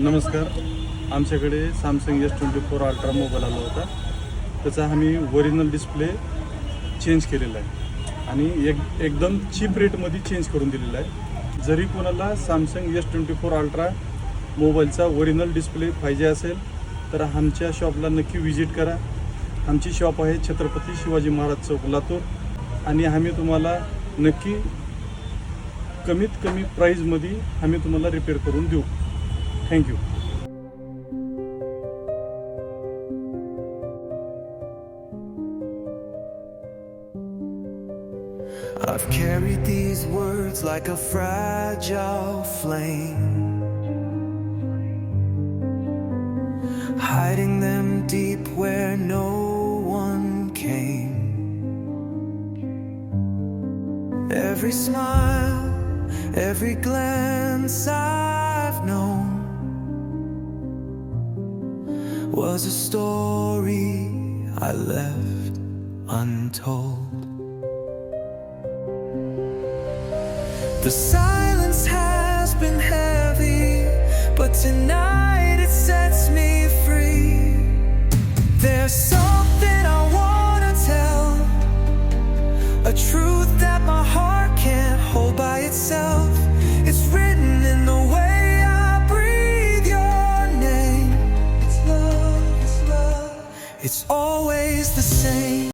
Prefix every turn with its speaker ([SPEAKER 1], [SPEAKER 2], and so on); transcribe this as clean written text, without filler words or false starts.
[SPEAKER 1] नमस्कार. आमच्याकडे Samsung S24 ultra mobile आला होता. त्याचा आम्ही ओरिजिनल डिस्प्ले चेंज केलेला आहे आणि एकदम चीप रेटमध्ये चेंज करून दिलेला आहे. जरी कोणाला सॅमसंग S24 अल्ट्रा मोबाईलचा ओरिजिनल डिस्प्ले पाहिजे असेल तर आमच्या शॉपला नक्की व्हिजिट करा. आमची शॉप आहे छत्रपती शिवाजी महाराज चौक, लातूर आणि आम्ही तुम्हाला नक्की कमीत कमी प्राईजमध्ये आम्ही तुम्हाला रिपेअर करून देऊ. Thank you.
[SPEAKER 2] I've carried these words like a fragile flame, hiding them deep where no one came. Every smile, every glance I've known was a story I left untold. The silence has been heavy, but tonight